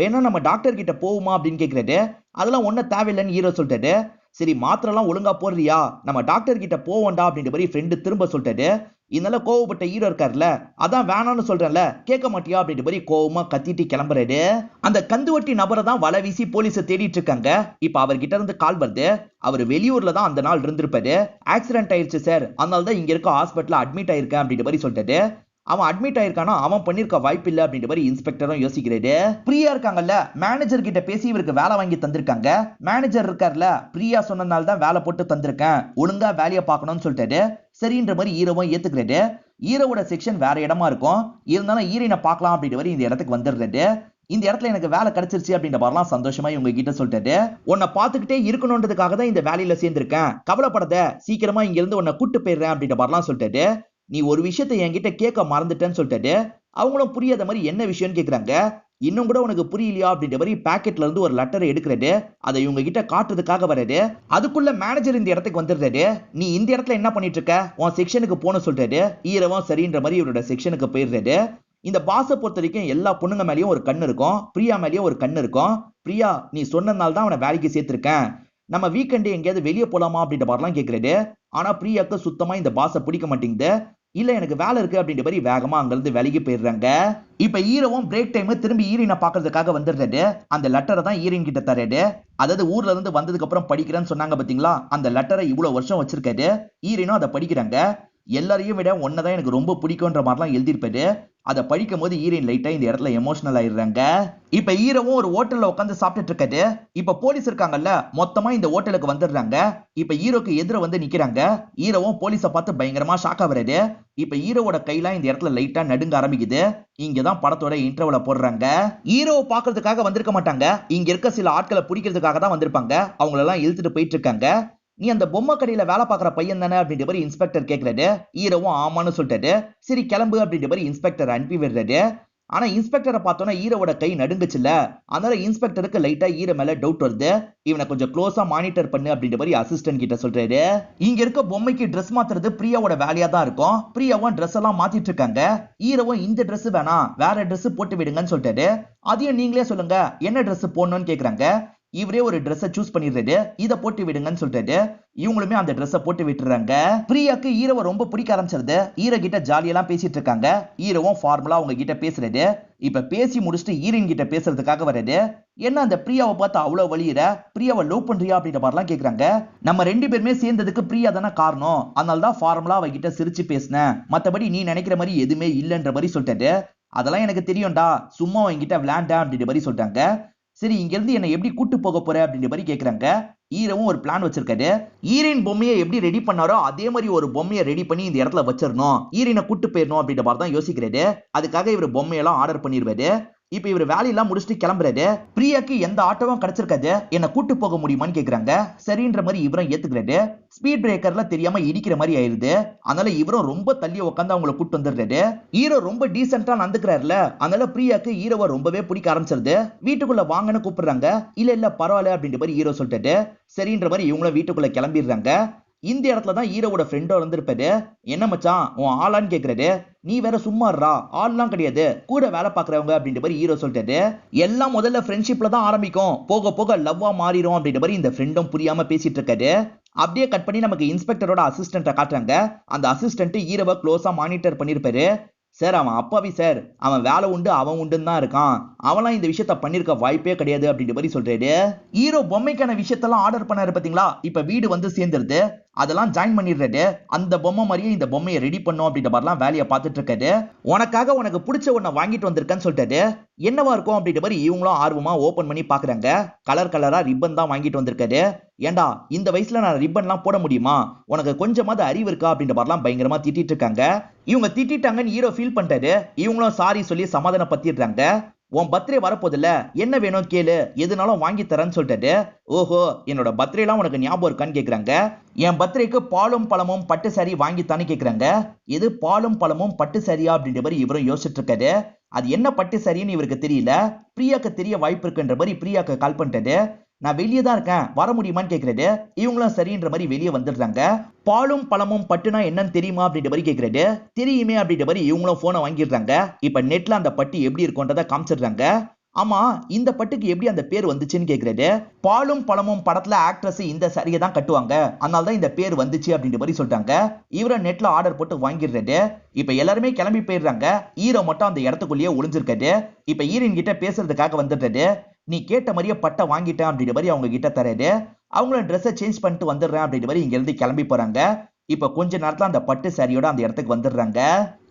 வேணா நம்ம டாக்டர் கிட்ட போவோமா அப்படின்னு கேக்குறாரு. அதெல்லாம் ஒன்னும் தேவையில்லைன்னு ஹீரோ சொல்லிட்டாரு. சரி மாத்திரலாம் ஒழுங்கா போடுறியா, நம்ம டாக்டர் கிட்ட போவோண்டா அப்படின்ற மாதிரி ஃப்ரெண்டு திரும்ப சொல்லிட்டாரு. இதனால கோவப்பட்ட ஹீரோ இருக்காருல்ல, அதான் வேணான்னு சொல்றேன்ல, கேட்க மாட்டியா அப்படின்ற மாதிரி கோவமா கத்திட்டு கிளம்புறாரு. அந்த கந்துவட்டி நபரை தான் வலை வீசி போலீஸ் தேடிட்டு இருக்காங்க. இப்ப அவர்கிட்ட இருந்து கால் வருது. அவர் வெளியூர்ல தான் அந்த நாள் இருந்திருப்பாரு. ஆக்சிடென்ட் ஆயிடுச்சு சார், அதனால தான் இங்க இருக்க ஹாஸ்பிட்டல் அட்மிட் ஆயிருக்கேன் அப்படின்ற மாதிரி சொல்லிட்டாரு. அவன் அட்மிட் ஆயிருக்கானோ, அவன் பண்ணிருக்க வாய்ப்பு இல்ல அப்படின்ற மாதிரி இன்ஸ்பெக்டரும் யோசிக்கிறாரு. பிரியா இருக்காங்கல்ல, மேனேஜர் கிட்ட பேசி இவருக்கு வேலை வாங்கி தந்திருக்காங்க. மேனேஜர் இருக்கார்ல, பிரியா சொன்னனால தான் வேலை போட்டு தந்திருக்கேன், ஒழுங்கா வேலையை பார்க்கணும்னு சொல்லிட்டாரு. சரின்ற மாதிரி ஹீரோவும் ஏத்துக்கிறாரு. ஹீரோவோட செக்ஷன் வேற இடமா இருக்கும், இருந்தாலும் ஹீரோயினை பார்க்கலாம் அப்படின்ற மாதிரி இந்த இடத்துக்கு வந்துடுறாரு. இந்த இடத்துல எனக்கு வேலை கிடைச்சிருச்சு அப்படின்ற மாதிரிலாம் சந்தோஷமா இவங்க கிட்ட சொல்லிட்டாரு. உன்னை பார்த்துக்கிட்டே இருக்கணும்ன்றதுக்காக தான் இந்த வேலையில சேர்ந்திருக்கேன், கவலைப்படாத, சீக்கிரமா இங்க இருந்து உன்னை கூட்டு போயிடுறேன் அப்படின்ற மாதிரிலாம் சொல்லிட்டாரு. நீ ஒரு விஷயத்தை என்கிட்ட கேட்க மறந்துட்டேன்னு சொல்லிட்டாரு. அவங்களும் புரியாத மாதிரி என்ன விஷயம்னு கேக்குறாங்க. இன்னும் கூட உனக்கு புரியலையா அப்படின்ற மாதிரி பாக்கெட்ல இருந்து ஒரு லெட்டர் எடுக்கிறாரு. அதை இவங்க கிட்ட காட்டுறதுக்காக வராரு. அதுக்குள்ள மேனேஜர் இந்த இடத்துக்கு வந்துடுறாரு. நீ இந்த இடத்துல என்ன பண்ணிட்டு இருக்க, உன் செக்ஷனுக்கு போன சொல்றாரு. ஈரவும் சரின்ற மாதிரி இவரோட செக்ஷனுக்கு போயிடுறாரு. இந்த பாஸை பொறுத்த வரைக்கும் எல்லா பொண்ணுங்க மேலேயும் ஒரு கண்ணு இருக்கும், பிரியா மேலேயும் ஒரு கண்ணு இருக்கும். பிரியா, நீ சொன்னதுனால தான் அவனை வேலைக்கு சேர்த்திருக்கேன், நம்ம வீக்கெண்டு எங்கேயாவது வெளியே போலாமா அப்படின்ற மாதிரிலாம் கேட்கிறாரு. ஆனா பிரியாக்கு சுத்தமா இந்த பாஸை பிடிக்க மாட்டேங்குது. இல்ல எனக்கு வேலை இருக்கு அப்படின்ற மாதிரி வேகமா அங்கிருந்து வேலைக்கு போயிடுறாங்க. இப்ப ஹீரோவும் பிரேக் டைம் திரும்பி ஹீரோயினை பாக்குறதுக்காக வந்துடுறாரு. அந்த லெட்டரை தான் ஹீரோயின் கிட்ட தராரு. அதாவது ஊர்ல இருந்து வந்ததுக்கு அப்புறம் படிக்கிறேன்னு சொன்னாங்க பாத்தீங்களா, அந்த லெட்டரை இவ்வளவு வருஷம் வச்சிருக்காரு. ஹீரோயினும் அதை படிக்கிறாங்க. எல்லாரையும் விட ஒன்னதான் எனக்கு ரொம்ப பிடிக்கும்ன்ற மாதிரிலாம் எழுதியிருப்பாரு. அதை படிக்கும் போது ஹீரோயின் லைட்டா இந்த இடத்துல எமோஷனல் ஆயிடுறாங்க. இப்ப ஹீரோவும் ஒரு ஹோட்டல்ல உட்காந்து சாப்பிட்டுட்டு இருக்காரு. இப்ப போலீஸ் இருக்காங்கல்ல, மொத்தமா இந்த ஹோட்டலுக்கு வந்துடுறாங்க. இப்ப ஹீரோக்கு எதிர வந்து நிக்கிறாங்க. ஹீரோவும் போலீஸை பார்த்து பயங்கரமா ஷாக் ஆகுறாரு. இப்ப ஹீரோவோட கையெல்லாம் இந்த இடத்துல லைட்டா நடுங்க ஆரம்பிக்குது. இங்கதான் படத்தோட இன்டர்வல போடுறாங்க. ஹீரோவை பாக்குறதுக்காக வந்திருக்க மாட்டாங்க, இங்க இருக்க சில ஆட்களை பிடிக்கிறதுக்காக தான் வந்திருப்பாங்க. அவங்களெல்லாம் இழுத்துட்டு போயிட்டு இருக்காங்க. நீ அந்த பொம்மை கடையில வேலை பார்க்குற பையன் தானே அப்படின்ற மாதிரி இன்ஸ்பெக்டர் கேட்கிறாரு. ஹீரோவும் ஆமான்னு சொல்லிட்டாரு. சரி கிளம்பு அப்படின்ற மாதிரி இன்ஸ்பெக்டர் அனுப்பி விடுறாரு. ஆனா இன்ஸ்பெக்டரை பார்த்தோன்னா ஹீரோவோட கை நடுங்குச்சுல்ல, அதனால இன்ஸ்பெக்டருக்கு லைட்டா ஹீரோ மேல டவுட் வருது. இவனை கொஞ்சம் க்ளோஸா மானிட்டர் பண்ணு அப்படின்ற மாதிரி அசிஸ்டன்ட் கிட்ட சொல்றாரு. இங்க இருக்க பொம்மைக்கு ட்ரெஸ் மாத்துறது பிரியாவோட வேலையா தான் இருக்கும். பிரியாவும் ட்ரெஸ் எல்லாம் மாத்திட்டு இருக்காங்க. ஹீரோவும் இந்த ட்ரெஸ் வேணாம், வேற ட்ரெஸ் போட்டு விடுங்கன்னு சொல்லிட்டாரு. அதையும் நீங்களே சொல்லுங்க, என்ன ட்ரெஸ் போடணும்னு கேக்குறாங்க. இவரே ஒரு ட்ரெஸ்ஸை சூஸ் பண்ணிடுறாரு. இதை போட்டு விடுங்கன்னு சொல்லிட்டாரு. இவங்களுமே அந்த ட்ரெஸ்ஸை போட்டு விட்டுறாங்க. பிரியாக்கு ஹீரோவை ரொம்ப பிடிக்க ஆரம்பிச்சிருது. ஹீரோ கிட்ட ஜாலியெல்லாம் பேசிட்டு இருக்காங்க. ஹீரோவும் ஃபார்முலா அவங்க கிட்ட பேசுறாரு. இப்ப பேசி முடிச்சுட்டு ஹீரோயின் கிட்ட பேசுறதுக்காக வராது. என்ன அந்த பிரியாவை பார்த்து அவ்வளவு வலியுற, பிரியாவை லவ் பண்றியா அப்படின்ற மாதிரிலாம் கேக்குறாங்க. நம்ம ரெண்டு பேருமே சேர்ந்ததுக்கு பிரியா தானே காரணம், அதனால தான் ஃபார்முலா அவகிட்ட சிரிச்சு பேசினேன், மத்தபடி நீ நினைக்கிற மாதிரி எதுவுமே இல்லைன்ற மாதிரி சொல்லிட்டாரு. அதெல்லாம் எனக்கு தெரியும்டா, சும்மா அவங்கிட்ட விளையாண்டேன் அப்படின்ற மாதிரி சொல்லிட்டாங்க. சரி இங்க இருந்து என்ன எப்படி கூட்டு போக போற அப்படின்ற மாதிரி கேக்குறாங்க. ஹீரோவும் ஒரு பிளான் வச்சிருக்காரு. ஹீரோயின் பொம்மையை எப்படி ரெடி பண்ணாரோ அதே மாதிரி ஒரு பொம்மையை ரெடி பண்ணி இந்த இடத்துல வச்சிரணும், ஹீரோயினை கூட்டு போயிடணும் அப்படின்ற மாதிரி தான் யோசிக்கிறாரு. அதுக்காக இவர் பொம்மையெல்லாம் ஆர்டர் பண்ணிடுவாரு. இப்ப இவர் வேலையெல்லாம் முடிச்சுட்டு கிளம்புறாரு. பிரியாக்கு எந்த ஆட்டோவும் கிடைச்சிருக்காது, என்ன கூட்டு போக முடியுமான்னு கேக்குறாங்க. சரின்ற மாதிரி இவரும் ஏத்துக்கிறாரு. ஸ்பீட் பிரேக்கர்ல தெரியாம இடிக்கிற மாதிரி ஆயிருது. அதனால இவரும் ரொம்ப தள்ளி உட்காந்து அவங்களை கூட்டு வந்துடுறாரு. ஹீரோ ரொம்ப டீசென்ட்டா நடந்துக்கிறாருல, அதனால பிரியாக்கு ஹீரோவை ரொம்பவே பிடிக்க ஆரம்பிச்சிருது. வீட்டுக்குள்ள வாங்கன்னு கூப்பிடுறாங்க. இல்ல இல்ல பரவாயில்ல அப்படின்ற மாதிரி ஹீரோ சொல்லிட்டு சரின்ற மாதிரி இவங்களும் வீட்டுக்குள்ள கிளம்பிடுறாங்க. இந்த இடத்துல தான் ஹீரோவோட ஃப்ரெண்டோ வந்திருப்பாரு. என்ன மச்சான் உன் ஆளான்னு கேக்குறாரு. நீ வேற சும்மாறா, ஆள்லாம் கிடையாது, கூட வேலை பாக்குறவங்க அப்படின்ற மாதிரி ஹீரோ சொல்லிட்டாரு. எல்லாம் முதல்ல ஃப்ரெண்ட்ஷிப்ல தான் ஆரம்பிக்கும், போக போக லவ்வா மாறிடும் அப்படின்ற மாதிரி இந்த ஃப்ரெண்டும் புரியாம பேசிட்டு இருக்காரு. அப்படியே கட் பண்ணி நமக்கு இன்ஸ்பெக்டரோட அசிஸ்டன்ட்டை காட்டுறாங்க. அந்த அசிஸ்டன்ட் ஹீரோவை க்ளோஸா மானிட்டர் பண்ணிருப்பாரு. சார் அவன் அப்பாவி சார், அவன் வேலை உண்டு அவன் உண்டுன்னு தான் இருக்கான், அவன்லாம் இந்த விஷயத்த பண்ணிருக்க வாய்ப்பே கிடையாது அப்படின்ற மாதிரி சொல்றாரு. ஹீரோ பொம்மைக்கான விஷயத்தெல்லாம் ஆர்டர் பண்ணாரு பாத்தீங்களா, இப்ப வீடு வந்து சேர்ந்துருது. அதெல்லாம் ஜாயின் பண்ணிடுறாரு. அந்த பொம்மை மாதிரியே இந்த பொம்மையை ரெடி பண்ணும் அப்படின்ற மாதிரிலாம் வேலையை பார்த்துட்டு இருக்காரு. உனக்காக உனக்கு பிடிச்ச ஒன்ன வாங்கிட்டு வந்திருக்கேன்னு சொல்லிட்டாரு. என்னவா இருக்கும் அப்படின்ற மாதிரி இவங்களும் ஆர்வமா ஓபன் பண்ணி பாக்குறாங்க. கலர் கலரா ரிப்பன் தான் வாங்கிட்டு வந்திருக்காரு. ஏண்டா இந்த வயசுல நான் ரிப்பன்லாம் போட முடியுமா, உனக்கு கொஞ்சமாவது அறிவு இருக்கா அப்படின்ற மாதிரிலாம் பயங்கரமா திட்டிட்டு இருக்காங்க. இவங்க திட்டாங்கன்னு ஹீரோ ஃபீல் பண்ணிட்டாரு. இவங்களும் சாரி சொல்லி சமாதானப்படுத்திடுறாங்க. உன் பர்த்டே வரப்போதில்ல, என்ன வேணும் கேளு, எதுனாலும் வாங்கி தரேன்னு சொல்லிட்டாரு. ஓஹோ என்னோட பர்த்டே எல்லாம் உனக்கு ஞாபகம் இருக்கான்னு கேக்குறாங்க. என் பர்த்டேக்கு பாலும் பழமும் பட்டு சாரி வாங்கித்தானே கேக்குறாங்க. இது பாலும் பழமும் பட்டு சாரியா அப்படின்ற மாதிரி இவரும் யோசிச்சுட்டு இருக்காரு. அது என்ன பட்டு சாரின்னு இவருக்கு தெரியல. பிரியாக்கு தெரிய வாய்ப்பு இருக்குன்ற மாதிரி பிரியாக்கு கால் பண்ணிட்டாரு. நான் வெளியே தான் இருக்கேன், வர முடியுமான்னு கேக்குறாரு. இவங்களும் சரின்ற மாதிரி வெளியே வந்துடுறாங்க. பாலும் பழமும் பட்டுனா என்னன்னு தெரியுமா அப்படின்ற மாதிரி கேக்குறாரு. தெரியுமே அப்படின்ற மாதிரி இவங்களும் போனை வாங்கிடுறாங்க. இப்ப நெட்ல அந்த பட்டு எப்படி இருக்கும்ன்றத காமிச்சிடுறாங்க. ஆமா இந்த பட்டுக்கு எப்படி அந்த பேர் வந்துச்சுன்னு கேக்குறாரு. பாலும் பழமும் படத்துல ஆக்ட்ரஸ் இந்த சாரியை தான் கட்டுவாங்க, அதனால தான் இந்த பேர் வந்துச்சு அப்படின்ற மாதிரி சொல்லிட்டாங்க. இவரை நெட்ல ஆர்டர் போட்டு வாங்கிடுறாரு. இப்ப எல்லாருமே கிளம்பி போயிடுறாங்க. ஹீரோ மட்டும் அந்த இடத்துக்குள்ளேயே ஒளிஞ்சிருக்காரு. இப்ப ஹீரோயின் கிட்ட பேசுறதுக்காக வந்துடுறாரு. நீ கேட்ட மாதிரியே பட்டை வாங்கிட்டேன் அப்படின்ற மாதிரி அவங்க கிட்ட தராரு. அவங்களும் ட்ரெஸ்ஸை சேஞ்ச் பண்ணிட்டு வந்துடுறேன் அப்படின்ற மாதிரி இங்க இருந்து கிளம்பி போறாங்க. இப்ப கொஞ்ச நேரத்துல அந்த பட்டு சாரியோட அந்த இடத்துக்கு வந்துடுறாங்க.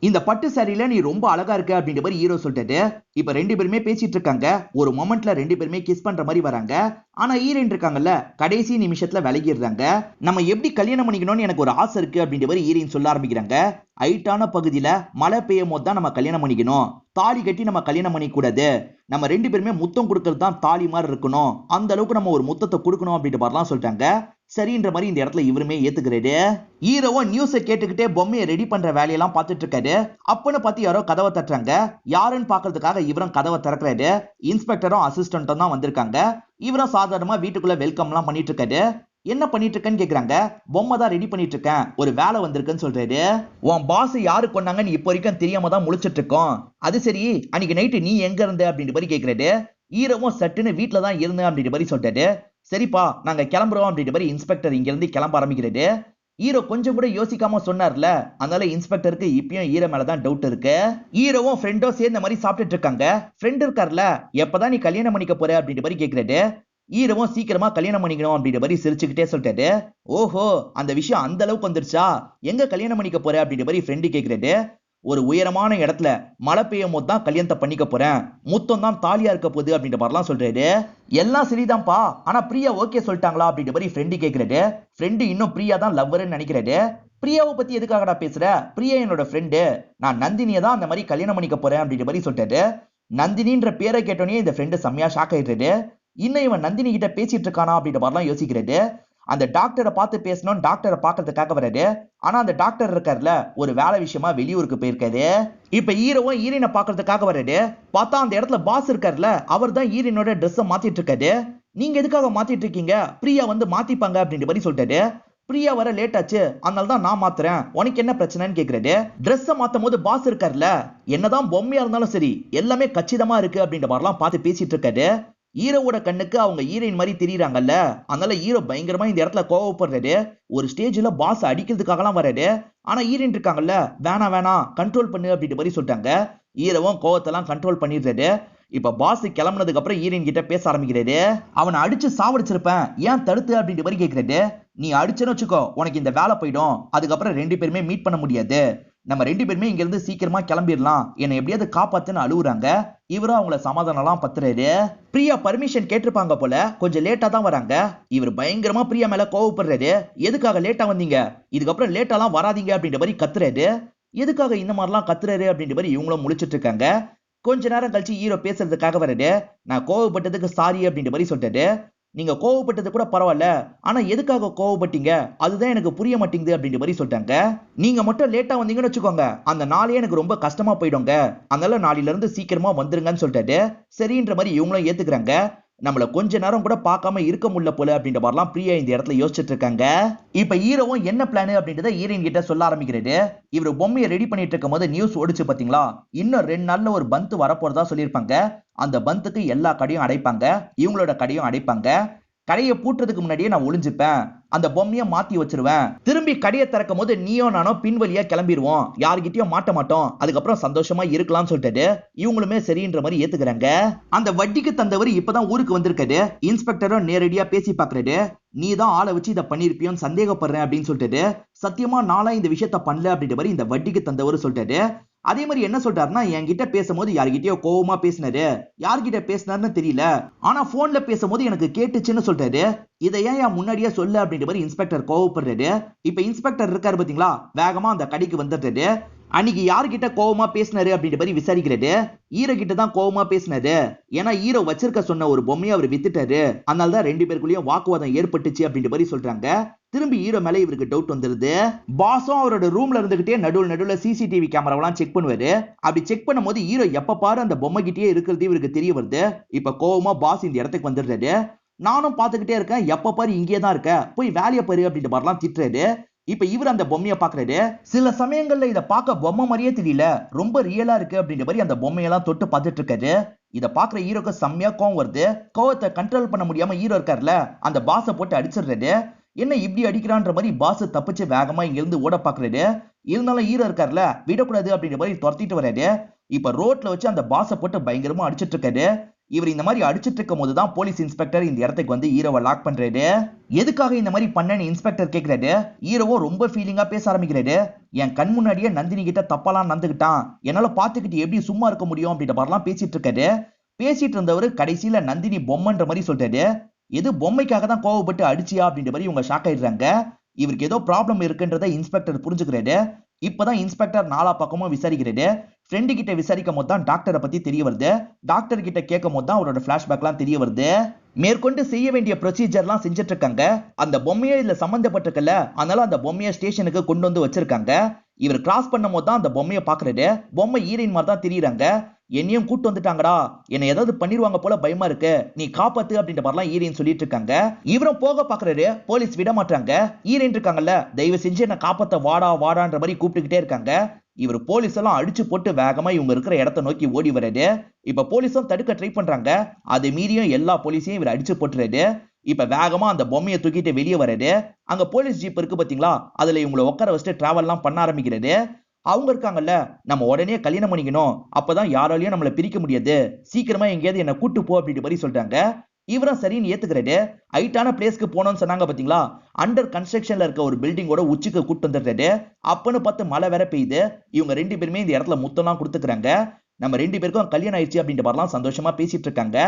இந்த பட்டு சாரியில நீ ரொம்ப அழகா இருக்க அப்படின்ற மாதிரி ஹீரோ சொல்லிட்டு இப்ப ரெண்டு பேருமே பேசிட்டு இருக்காங்க. ஒரு மொமெண்ட்ல ரெண்டு பேருமே கிஸ் பண்ற மாதிரி வராங்க. ஆனா ஹீரோயின் இருக்காங்கல்ல, கடைசி நிமிஷத்துல விலகிடுறாங்க. நம்ம எப்படி கல்யாணம் பண்ணிக்கணும்னு எனக்கு ஒரு ஆசை இருக்கு அப்படின்ற மாதிரி ஹீரோயின் சொல்ல ஆரம்பிக்கிறாங்க. ஹைட்டான பகுதியில மழை பெய்யும் போது தான் நம்ம கல்யாணம் பண்ணிக்கணும், தாலி கட்டி நம்ம கல்யாணம் பண்ணிக்க கூடாது, நம்ம ரெண்டு பேருமே முத்தம் கொடுக்கறது தான் தாலி மாதிரி இருக்கணும், அந்த அளவுக்கு நம்ம ஒரு முத்தத்தை கொடுக்கணும் அப்படின்ற மாதிரிலாம் சொல்லிட்டாங்க. சரின்ற மாதிரி இந்த இடத்துல இவருமே ஏத்துக்கிறாரு. ஹீரோவும் நியூஸை கேட்டுக்கிட்டே பொம்மையை ரெடி பண்ற வேலையெல்லாம் பார்த்துட்டு இருக்காரு. அப்பன்னு பார்த்து யாரோ கதவை தட்டுறாங்க. யாருன்னு பாக்குறதுக்காக இவரும் கதவை திறக்கிறாரு. இன்ஸ்பெக்டரும் அசிஸ்டன்ட்டும் தான் வந்திருக்காங்க. இவரும் சாதாரணமா வீட்டுக்குள்ள வெல்கம் எல்லாம் பண்ணிட்டு இருக்காரு. என்ன பண்ணிட்டு இருக்கேன்னு கேக்குறாங்க. பொம்மை தான் ரெடி பண்ணிட்டு இருக்கேன், ஒரு வேலை வந்திருக்குன்னு சொல்றாரு. உன் பாஸ் யாரு கொண்டாங்கன்னு இப்போ வரைக்கும் தெரியாம தான் முழிச்சிட்டு இருக்கோம். அது சரி அன்னைக்கு நைட்டு நீ எங்க இருந்த அப்படின்ற மாதிரி கேக்குறாரு. ஹீரோவும் சட்டுன்னு வீட்டுல தான் இருந்தேன் அப்படின்ற மாதிரி சொல்றாரு. சரிப்பா நாங்க கிளம்புறோம் அப்படின்ற மாதிரி இன்ஸ்பெக்டர் இங்க இருந்து கிளம்ப ஆரம்பிக்கிறாரு. ஹீரோ கொஞ்சம் கூட யோசிக்காம சொன்னார்ல, அதனால இன்ஸ்பெக்டருக்கு இப்பயும் ஹீரோ மேலதான் டவுட் இருக்கு. ஹீரோவும் ஃப்ரெண்டோ சேர்ந்த மாதிரி சாப்பிட்டுட்டு இருக்காங்க. ஃப்ரெண்ட் இருக்கார்ல, எப்பதான் நீ கல்யாணம் பண்ணிக்க போற அப்படின்ற மாதிரி கேக்குறாரு. ஹீரோவும் சீக்கிரமா கல்யாணம் பண்ணிக்கணும் அப்படின்ற மாதிரி சிரிச்சுக்கிட்டே சொல்லிட்டாரு. ஓஹோ அந்த விஷயம் அந்த அளவுக்கு வந்துருச்சா, எங்க கல்யாணம் பண்ணிக்க போற அப்படின்ற மாதிரி ஃப்ரெண்டு கேக்குறாரு. ஒரு உயரமான இடத்துல மழை பெய்யும் போது தான் கல்யாணத்தை பண்ணிக்க போறேன், முத்தம் தான் தாலியா இருக்க போகுது அப்படின்ற மாதிரிலாம் சொல்றாரு. எல்லாம் சரிதான்ப்பா, ஆனா பிரியா ஓகே சொல்லிட்டாங்களா அப்படின்ற மாதிரி ஃப்ரெண்டு கேக்குறாரு. ஃப்ரெண்டு இன்னும் பிரியா தான் லவ்வர்னு நினைக்கிறாரு. பிரியாவை பத்தி எதுக்காகடா பேசுற, பிரியா என்னோட ஃப்ரெண்டு, நான் நந்தினியை தான் அந்த மாதிரி கல்யாணம் பண்ணிக்க போறேன் அப்படின்ற மாதிரி சொல்லிட்டாரு. நந்தினின்ற பேரை கேட்டோன்னே இந்த ஃப்ரெண்டு செம்மையா ஷாக் ஆயிடுறாரு. இன்னும் இவன் நந்தினி கிட்ட பேசிட்டு இருக்கானா அப்படின்ற மாதிரிலாம் யோசிக்கிறது. அந்த டாக்டரை பார்த்து பேசணும், டாக்டரை பார்க்கறதுக்காக வராரு. ஆனா அந்த டாக்டர் இருக்காருல, ஒரு வேலை விஷயமா வெளியூருக்கு போயிருக்காரு. இப்ப ஹீரோவும் ஹீரோயினை பார்க்கறதுக்காக வராரு. பார்த்தா அந்த இடத்துல பாஸ் இருக்காருல, அவர் தான் ஹீரோயினோட ட்ரெஸ்ஸை மாத்திட்டு இருக்காரு. நீங்க எதுக்காக மாத்திட்டு இருக்கீங்க, பிரியா வந்து மாத்திப்பாங்க அப்படின்ற மாதிரி சொல்லிட்டாரு. பிரியா வர லேட் ஆச்சு, அதனால தான் நான் மாத்துறேன், உனக்கு என்ன பிரச்சனைன்னு கேக்குறாரு. ட்ரெஸ்ஸை மாத்தும் போது பாஸ் இருக்காருல, என்னதான் பொம்மையா இருந்தாலும் சரி எல்லாமே கச்சிதமா இருக்கு அப்படின்ற மாதிரிலாம் பார்த்து பேசிட்டு இருக்காரு. ஹீரோவோட கண்ணுக்கு அவங்க ஹீரோயின் மாதிரி தெரியுறாங்கல்ல, அதனால ஹீரோ பயங்கரமா இந்த இடத்துல கோவப்படுறாரு. ஒரு ஸ்டேஜ்ல பாஸ் அடிக்கிறதுக்காகலாம் வராரு. ஆனா ஹீரோயின் இருக்காங்கல்ல, வேணாம் வேணாம் கண்ட்ரோல் பண்ணு அப்படின்ற மாதிரி சொல்லிட்டாங்க. ஹீரோவும் கோவத்தெல்லாம் கண்ட்ரோல் பண்ணிடுறாரு. இப்ப பாஸ் கிளம்புனதுக்கு அப்புறம் ஹீரோயின் கிட்ட பேச ஆரம்பிக்கிறாரு. அவனை அடிச்சு சாவடிச்சிருப்பேன், ஏன் தடுத்து அப்படின்ற மாதிரி கேக்குறாரு. நீ அடிச்சேன்னு வச்சுக்கோ, உனக்கு இந்த வேலை போயிடும், அதுக்கப்புறம் ரெண்டு பேருமே மீட் பண்ண முடியாது, நம்ம ரெண்டு பேருமே இங்க இருந்து சீக்கிரமா கிளம்பிடலாம், என்னை எப்படியாவது காப்பாத்துன்னு அழுவுறாங்க. இவரும் அவங்கள சமாதானம்லாம் பத்துறாரு. பிரியா பர்மிஷன் கேட்டிருப்பாங்க போல, கொஞ்சம் லேட்டா தான் வராங்க. இவர் பயங்கரமா பிரியா மேல கோவப்படுறாரு. எதுக்காக லேட்டா வந்தீங்க, இதுக்கப்புறம் லேட்டாலாம் வராதீங்க அப்படின்ற மாதிரி கத்துறாரு. எதுக்காக இந்த மாதிரிலாம் கத்துறாரு அப்படின்ற மாதிரி இவங்களும் முழிச்சிட்டு இருக்காங்க. கொஞ்ச நேரம் கழிச்சு ஹீரோ பேசுறதுக்காக வராரு. நான் கோவப்பட்டதுக்கு சாரி அப்படின்ற மாதிரி சொல்லிட்டாரு. நீங்க கோவப்பட்டது கூட பரவாயில்ல, ஆனா எதுக்காக கோவப்பட்டீங்க அதுதான் எனக்கு புரிய மாட்டேங்குது அப்படின்ற மாதிரி சொல்லிட்டாங்க. நீங்க மட்டும் லேட்டா வந்தீங்கன்னு வச்சுக்கோங்க, அந்த நாளே எனக்கு ரொம்ப கஷ்டமா போயிடுங்க, அதனால நாளையில இருந்து சீக்கிரமா வந்துருங்கன்னு சொல்லிட்டாரு. சரின்ற மாதிரி இவங்களும் ஏத்துக்கிறாங்க. நம்மள கொஞ்ச நேரம் கூட பார்க்காம இருக்க முடியல போல அப்படின்ற மாதிரிலாம் பிரியா இந்த இடத்துல யோசிச்சுட்டு இருக்காங்க. இப்ப ஹீரோவும் என்ன பிளான் அப்படின்றத ஹீரோயின் கிட்ட சொல்ல ஆரம்பிக்கிறாரு. இவர் பொம்மையை ரெடி பண்ணிட்டு இருக்கும் போது நியூஸ் ஓடிச்சு பாத்தீங்களா, இன்னும் 2 நாள்ல ஒரு பந்த் வரப்போறதா சொல்லியிருப்பாங்க. அந்த பந்துக்கு எல்லா கடையும் அடைப்பாங்க, இவங்களோட கடையும் அடைப்பாங்க. கடையை பூட்டுறதுக்கு முன்னாடியே நான் ஒளிஞ்சுப்பேன், அந்த பொம்மையை மாத்தி வச்சிருவேன். திரும்பி கடையை திறக்கும் போது நீயோ நானோ பின்வழியா கிளம்பிடுவோம், யாருகிட்டயும் மாட்ட மாட்டோம், அதுக்கப்புறம் சந்தோஷமா இருக்கலாம்னு சொல்லிட்டு இவங்களுமே சரின்ற மாதிரி ஏத்துக்கிறாங்க. அந்த வட்டிக்கு தந்தவர் இப்பதான் ஊருக்கு வந்திருக்காரு. இன்ஸ்பெக்டரும் நேரடியா பேசி பாக்குறாரு. நீ தான் ஆளை வச்சு இதை பண்ணிருப்பியோன்னு சந்தேகப்படுறேன் அப்படின்னு சொல்லிட்டு, சத்தியமா நாளா இந்த விஷயத்த பண்ணல அப்படின்ற மாதிரி இந்த வட்டிக்கு தந்தவர் சொல்லிட்டாரு. அதே மாதிரி என்ன சொல்றாருன்னா, என்கிட்ட பேசும்போது யார்கிட்டயோ கோவமா பேசினாரு, யார்கிட்ட பேசினாருன்னு தெரியல, ஆனா போன்ல பேசும்போது எனக்கு கேட்டுச்சுன்னு சொல்றாரு. இதை ஏன் முன்னாடியே சொல்ல அப்படின்ற மாதிரி இன்ஸ்பெக்டர் கோவப்படுறாரு. இப்ப இன்ஸ்பெக்டர் இருக்காரு பாத்தீங்களா, வேகமா அந்த கடைக்கு வந்துடுறாரு. அன்னைக்கு யார்கிட்ட கோவமா பேசினாரு அப்படின்ற மாதிரி விசாரிக்கிறாரு. ஹீரோ கிட்ட தான் கோவமா பேசினாரு, ஏன்னா ஹீரோ வச்சிருக்க சொன்ன ஒரு பொம்மையை அவர் வித்துட்டாரு, அதனாலதான் 2 பேருக்குள்ளேயும் வாக்குவாதம் ஏற்பட்டுச்சு அப்படின்ற மாதிரி சொல்றாங்க. திரும்பி ஹீரோ மேல இவருக்கு டவுட் வந்துருது. பாஸும் அவரோட ரூம்ல இருந்துகிட்டே நடுவுல சிசிடிவி கேமராவெல்லாம் செக் பண்ணுவாரு. அப்படி செக் பண்ணும்போது ஹீரோ எப்ப பாரு அந்த பொம்மை கிட்டே இருக்கிறது இவருக்கு தெரிய வருது. இப்ப கோவமா பாஸ் இந்த இடத்துக்கு வந்துடுறாரு. நானும் பாத்துக்கிட்டே இருக்கேன், எப்ப பாரு இங்கே தான் இருக்க, போய் வேலையை பாரு அப்படின்ற மாதிரிலாம் திட்டுறாரு. இப்ப இவர் அந்த பொம்மையை பாக்குறாரு. சில சமயங்கள்ல இதை பார்க்க பொம்மை மாதிரியே தெரியல, ரொம்ப ரியலா இருக்கு அப்படின்ற மாதிரி அந்த பொம்மையெல்லாம் தொட்டு பார்த்துட்டு இருக்காரு. இதை பாக்குற ஹீரோக்கு செம்மையா கோவம் வருது. கோவத்தை கண்ட்ரோல் பண்ண முடியாம ஹீரோ இருக்காருல, அந்த பாஸை போட்டு அடிச்சிடுறாரு. என்ன இப்படி அடிக்கிறான்ற மாதிரி பாஸ் தப்பிச்சு வேகமா இங்க இருந்து ஓட பாக்குறாரு. இருந்தாலும் ஹீரோ இருக்காருல, விடக்கூடாது அப்படின்ற மாதிரி துரத்திட்டு வராரு. இப்ப ரோட்ல வச்சு அந்த பாஸை போட்டு பயங்கரமா அடிச்சிட்டு இருக்காரு. இவர் இந்த மாதிரி அடிச்சிட்டு இருக்கும் போதுதான் போலீஸ் இன்ஸ்பெக்டர் இந்த இடத்துக்கு வந்து ஹீரோவை லாக் பண்றாரு. எதுக்காக இந்த மாதிரி பண்ணன்னு இன்ஸ்பெக்டர் கேக்குறாரு. ஹீரோவோ ரொம்ப ஃபீலிங்கா பேச ஆரம்பிக்கிறாரு. என் கண் முன்னாடியே நந்தினி கிட்ட தப்பாலாம் நடந்துகிட்டான், என்னால பாத்துக்கிட்டு எப்படி சும்மா இருக்க முடியும் அப்படின்ற மாதிரிலாம் பேசிட்டு இருக்காரு. பேசிட்டு இருந்தவர் கடைசியில நந்தினி பொம்மைன்ற மாதிரி சொல்றாரு. எது பொம்மைக்காக தான் கோவப்பட்டு அடிச்சியா அப்படின்ற மாதிரி இவங்க ஷாக் ஆயிடுறாங்க. இவருக்கு ஏதோ ப்ராப்ளம் இருக்குன்றத இன்ஸ்பெக்டர் புரிஞ்சுக்கிறாரு. இப்பதான் இன்ஸ்பெக்டர் நாலா பக்கமும் விசாரிக்கிறாரு. ஃப்ரெண்டு கிட்ட விசாரிக்கும் போது தான் டாக்டரை பத்தி தெரிய வருது. டாக்டர் கிட்ட கேட்கும் போது தான் அவரோட பிளாஷ்பேக்லாம் தெரிய வருது. மேற்கொண்டு செய்ய வேண்டிய ப்ரொசீஜர்லாம் செஞ்சுட்டு இருக்காங்க. அந்த பொம்மையே இதுல சம்பந்தப்பட்டிருக்கல, அதனால அந்த பொம்மையை ஸ்டேஷனுக்கு கொண்டு வந்து வச்சிருக்காங்க. இவர் கிராஸ் பண்ணும் போது தான் அந்த பொம்மையை பாக்குறாரு. பொம்மை ஹீரோயின் மாதிரி தான் தெரியுறாங்க. என்னையும் கூட்டு வந்துட்டாங்கடா, என்ன ஏதாவது பண்ணிடுவாங்க போல பயமா இருக்கு, நீ காப்பாத்து அப்படின்ற மாதிரிலாம் ஹீரோயின் சொல்லிட்டு இருக்காங்க. இவரும் போக பாக்குறாரு, போலீஸ் விட மாட்டாங்க. ஹீரோயின் இருக்காங்கல்ல, தயவு செஞ்சு என்ன காப்பாத்த வாடா வாடான்ற மாதிரி கூப்பிட்டுக்கிட்டே இருக்காங்க. இவர் போலீஸ் எல்லாம் அடிச்சு போட்டு வேகமா இவங்க இருக்கிற இடத்தை நோக்கி ஓடி வராரு. இப்ப போலீஸும் தடுக்க ட்ரை பண்றாங்க. அது மீறியும் எல்லா போலீஸையும் இவர் அடிச்சு போட்டுறாரு. இப்ப வேகமா அந்த பொம்மையை தூக்கிட்டு வெளியே வராரு. அங்க போலீஸ் ஜீப் இருக்கு பாத்தீங்களா, அதுல இவங்களை உட்கார வச்சுட்டு டிராவல் எல்லாம் பண்ண ஆரம்பிக்கிறாரு. அவங்க இருக்காங்கல்ல, நம்ம உடனே கல்யாணம் பண்ணிக்கணும், அப்பதான் யாராலையும் நம்மளை பிரிக்க முடியாது, சீக்கிரமா எங்கேயாவது என்ன கூட்டு போ அப்படின்ற மாதிரி சொல்றாங்க. இவரும் சரின்னு ஏத்துக்கிறாரு. ஹைட்டான பிளேஸ்க்கு போனோம்னு சொன்னாங்க பாத்தீங்களா, அண்டர் கன்ஸ்ட்ரக்ஷன்ல இருக்க ஒரு பில்டிங்கோட உச்சிக்கு கூட்டு வந்துடுறாரு. அப்பன்னு பார்த்து மழை வேற பெய்யுது. இவங்க 2 பேருமே இந்த இடத்துல முத்தம்லாம் கொடுத்துக்கிறாங்க. நம்ம 2 பேருக்கும் கல்யாணம் ஆயிடுச்சு அப்படின்ற மாதிரிலாம் சந்தோஷமா பேசிட்டு இருக்காங்க.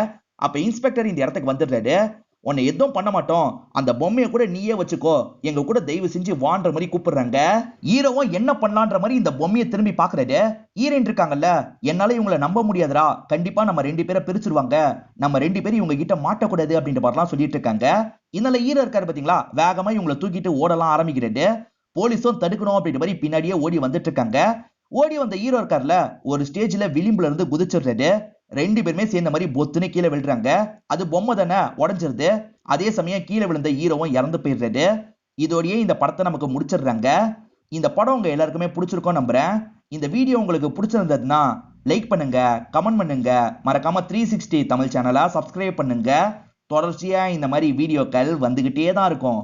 அப்ப இன்ஸ்பெக்டர் இந்த இடத்துக்கு வந்துடுறாரு. உன்னை எதுவும் பண்ண மாட்டோம், அந்த பொம்மையை கூட நீயே வச்சுக்கோ, எங்க கூட தயவு செஞ்சு வான்ற மாதிரி கூப்பிடுறாங்க. ஹீரோவும் என்ன பண்ணலான்ற மாதிரி இந்த பொம்மையை திரும்பி பாக்குறாரு. ஹீரோயின் இருக்காங்கல்ல, என்னால இவங்களை நம்ப முடியாதுடா, கண்டிப்பா நம்ம 2 பேரை பிரிச்சிருவாங்க, நம்ம 2 பேரும் இவங்க கிட்ட மாட்டக்கூடாது அப்படின்ற மாதிரிலாம் சொல்லிட்டு இருக்காங்க. இதனால ஹீரோ இருக்காரு பாத்தீங்களா, வேகமா இவங்களை தூக்கிட்டு ஓடலாம் ஆரம்பிக்கிறாரு. போலீஸும் தடுக்கணும் அப்படின்ற மாதிரி பின்னாடியே ஓடி வந்துட்டு இருக்காங்க. ஓடி வந்த ஹீரோ இருக்காருல, ஒரு ஸ்டேஜ்ல விளிம்புல இருந்து குதிச்சிடுறாரு. 2 பேருமே சேர்ந்த மாதிரி பொத்துன்னு கீழே விழுறாங்க. அது பொம்மை தானே, உடஞ்சிருது. அதே சமயம் கீழே விழுந்த ஹீரோவும் இறந்து போயிடுறாரு. இதோடயே இந்த படத்தை நமக்கு முடிச்சிடுறாங்க. இந்த படம் உங்க எல்லாருக்குமே பிடிச்சிருக்கும் நம்புறேன். இந்த வீடியோ உங்களுக்கு பிடிச்சிருந்ததுன்னா லைக் பண்ணுங்க, கமெண்ட் பண்ணுங்க, மறக்காம 360 தமிழ் சேனலை சப்ஸ்கிரைப் பண்ணுங்க. தொடர்ச்சியா இந்த மாதிரி வீடியோக்கள் வந்துகிட்டே தான் இருக்கும்.